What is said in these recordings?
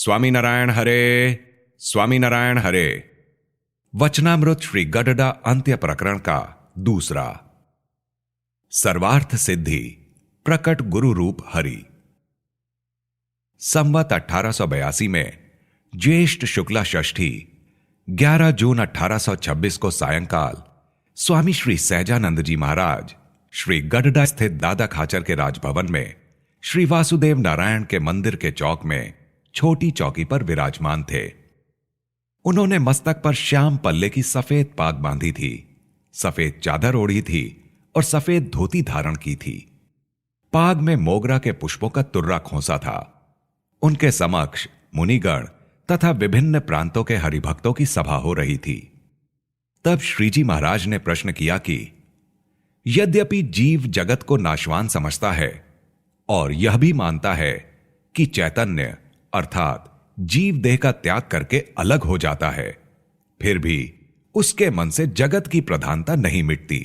स्वामीनारायण हरे, स्वामीनारायण हरे। वचनामृत श्री गडडा अंत्य प्रकरण का दूसरा। सर्वार्थ सिद्धि प्रकट गुरु रूप हरि। संवत 1882 में ज्येष्ठ शुक्ला षष्ठी 11 जून 1826 को सायंकाल स्वामी श्री सहजानंद जी महाराज श्री गडडा स्थित दादा खाचर के राजभवन में श्री वासुदेव नारायण के मंदिर के चौक में छोटी चौकी पर विराजमान थे। उन्होंने मस्तक पर श्याम पल्ले की सफेद पाग बांधी थी, सफेद चादर ओढ़ी थी और सफेद धोती धारण की थी। पाग में मोगरा के पुष्पों का तुर्रा खोसा था। उनके समक्ष मुनिगण तथा विभिन्न प्रांतों के हरिभक्तों की सभा हो रही थी। तब श्रीजी महाराज ने प्रश्न किया कि यद्यपि जीव जगत को नाशवान समझता है और यह भी मानता है कि चैतन्य अर्थात जीव देह का त्याग करके अलग हो जाता है, फिर भी उसके मन से जगत की प्रधानता नहीं मिटती।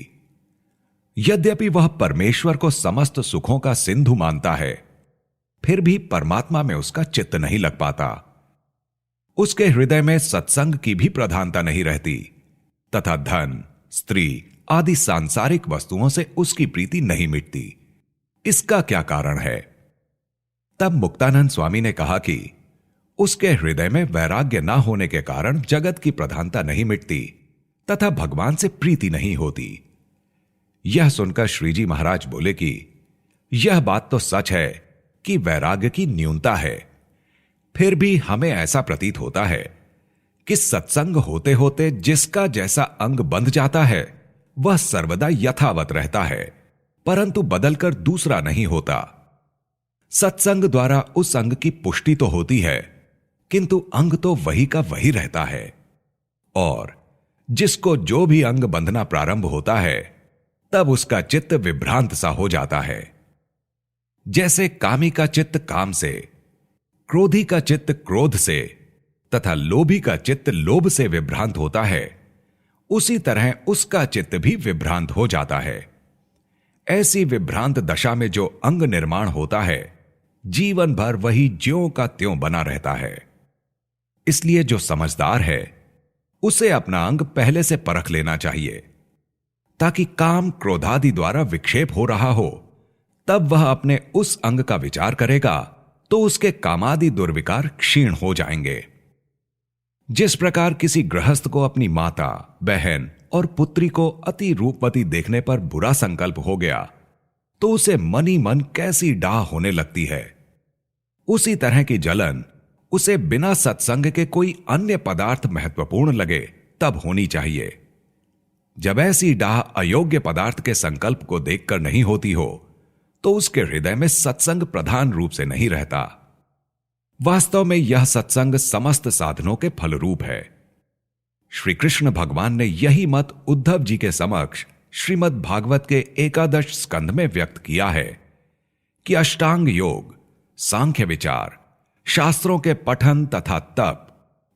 यद्यपि वह परमेश्वर को समस्त सुखों का सिंधु मानता है, फिर भी परमात्मा में उसका चित्त नहीं लग पाता। उसके हृदय में सत्संग की भी प्रधानता नहीं रहती तथा धन, स्त्री आदि सांसारिक वस्तुओं से उसकी प्रीति नहीं मिटती। इसका क्या कारण है? तब मुक्तानंद स्वामी ने कहा कि उसके हृदय में वैराग्य ना होने के कारण जगत की प्रधानता नहीं मिटती तथा भगवान से प्रीति नहीं होती। यह सुनकर श्रीजी महाराज बोले कि यह बात तो सच है कि वैराग्य की न्यूनता है, फिर भी हमें ऐसा प्रतीत होता है कि सत्संग होते होते जिसका जैसा अंग बंध जाता है वह सर्वदा यथावत रहता है, परंतु बदलकर दूसरा नहीं होता। सत्संग द्वारा उस अंग की पुष्टि तो होती है, किंतु अंग तो वही का वही रहता है। और जिसको जो भी अंग बंधना प्रारंभ होता है तब उसका चित्त विभ्रांत सा हो जाता है। जैसे कामी का चित्त काम से, क्रोधी का चित्त क्रोध से तथा लोभी का चित्त लोभ से विभ्रांत होता है, उसी तरह उसका चित्त भी विभ्रांत हो जाता है। ऐसी विभ्रांत दशा में जो अंग निर्माण होता है, जीवन भर वही ज्यों का त्यों बना रहता है। इसलिए जो समझदार है उसे अपना अंग पहले से परख लेना चाहिए, ताकि काम क्रोधादि द्वारा विक्षेप हो रहा हो तब वह अपने उस अंग का विचार करेगा तो उसके कामादि दुर्विकार क्षीण हो जाएंगे। जिस प्रकार किसी गृहस्थ को अपनी माता, बहन और पुत्री को अति रूपवती देखने पर बुरा संकल्प हो गया तो उसे मन ही मन कैसी डाह होने लगती है, उसी तरह की जलन उसे बिना सत्संग के कोई अन्य पदार्थ महत्वपूर्ण लगे तब होनी चाहिए। जब ऐसी डाह अयोग्य पदार्थ के संकल्प को देखकर नहीं होती हो तो उसके हृदय में सत्संग प्रधान रूप से नहीं रहता। वास्तव में यह सत्संग समस्त साधनों के फलरूप है। श्री कृष्ण भगवान ने यही मत उद्धव जी के समक्ष श्रीमद् भागवत के 11 स्कंध में व्यक्त किया है कि अष्टांग योग, सांख्य विचार, शास्त्रों के पठन तथा तप,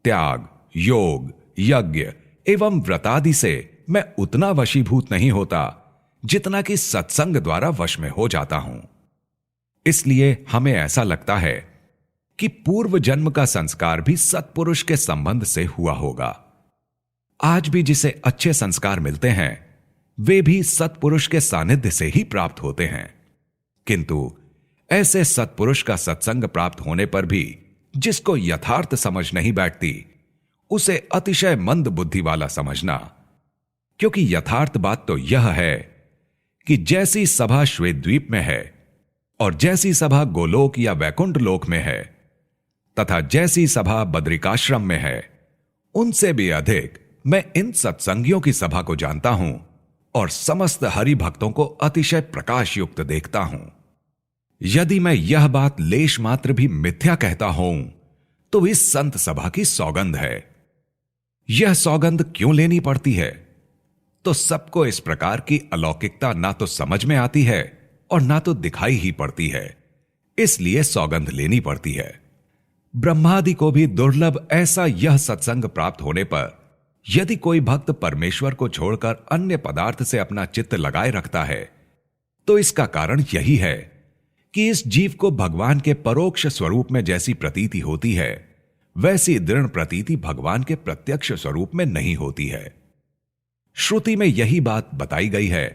त्याग, योग, यज्ञ एवं व्रतादि से मैं उतना वशीभूत नहीं होता जितना कि सत्संग द्वारा वश में हो जाता हूं। इसलिए हमें ऐसा लगता है कि पूर्व जन्म का संस्कार भी सत्पुरुष के संबंध से हुआ होगा। आज भी जिसे अच्छे संस्कार मिलते हैं वे भी सत्पुरुष के सानिध्य से ही प्राप्त होते हैं, किंतु ऐसे सत्पुरुष का सत्संग प्राप्त होने पर भी जिसको यथार्थ समझ नहीं बैठती उसे अतिशय मंद बुद्धि वाला समझना, क्योंकि यथार्थ बात तो यह है कि जैसी सभा श्वेतद्वीप में है और जैसी सभा गोलोक या वैकुंठ लोक में है तथा जैसी सभा बद्रिकाश्रम में है, उनसे भी अधिक मैं इन सत्संगियों की सभा को जानता हूं और समस्त हरि भक्तों को अतिशय प्रकाश युक्त देखता हूं। यदि मैं यह बात लेश मात्र भी मिथ्या कहता हूं तो इस संत सभा की सौगंध है। यह सौगंध क्यों लेनी पड़ती है? तो सबको इस प्रकार की अलौकिकता ना तो समझ में आती है और ना तो दिखाई ही पड़ती है, इसलिए सौगंध लेनी पड़ती है। ब्रह्मादि को भी दुर्लभ ऐसा यह सत्संग प्राप्त होने पर यदि कोई भक्त परमेश्वर को छोड़कर अन्य पदार्थ से अपना चित्त लगाए रखता है तो इसका कारण यही है कि इस जीव को भगवान के परोक्ष स्वरूप में जैसी प्रतीति होती है वैसी दृढ़ प्रतीति भगवान के प्रत्यक्ष स्वरूप में नहीं होती है। श्रुति में यही बात बताई गई है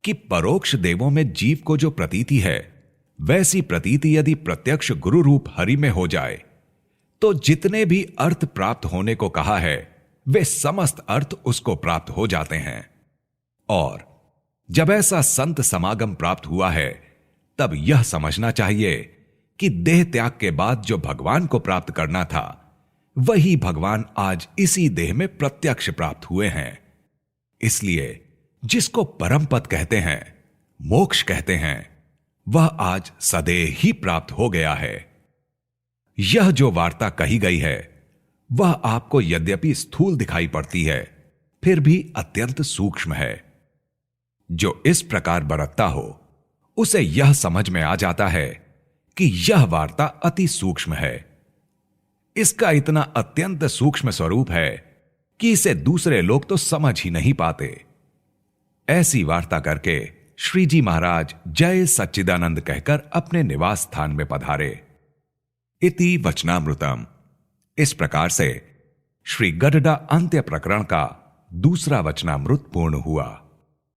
कि परोक्ष देवों में जीव को जो प्रतीति है, वैसी प्रतीति यदि प्रत्यक्ष गुरु रूप हरि में हो जाए तो जितने भी अर्थ प्राप्त होने को कहा है वे समस्त अर्थ उसको प्राप्त हो जाते हैं। और जब ऐसा संत समागम प्राप्त हुआ है तब यह समझना चाहिए कि देह त्याग के बाद जो भगवान को प्राप्त करना था वही भगवान आज इसी देह में प्रत्यक्ष प्राप्त हुए हैं। इसलिए जिसको परम पद कहते हैं, मोक्ष कहते हैं, वह आज सदैव ही प्राप्त हो गया है। यह जो वार्ता कही गई है वह आपको यद्यपि स्थूल दिखाई पड़ती है फिर भी अत्यंत सूक्ष्म है। जो इस प्रकार बरतता हो उसे यह समझ में आ जाता है कि यह वार्ता अति सूक्ष्म है। इसका इतना अत्यंत सूक्ष्म स्वरूप है कि इसे दूसरे लोग तो समझ ही नहीं पाते। ऐसी वार्ता करके श्री जी महाराज जय सच्चिदानंद कहकर अपने निवास स्थान में पधारे। इति वचनामृतम। इस प्रकार से श्री गडडा अंत्य प्रकरण का दूसरा वचनामृत पूर्ण हुआ।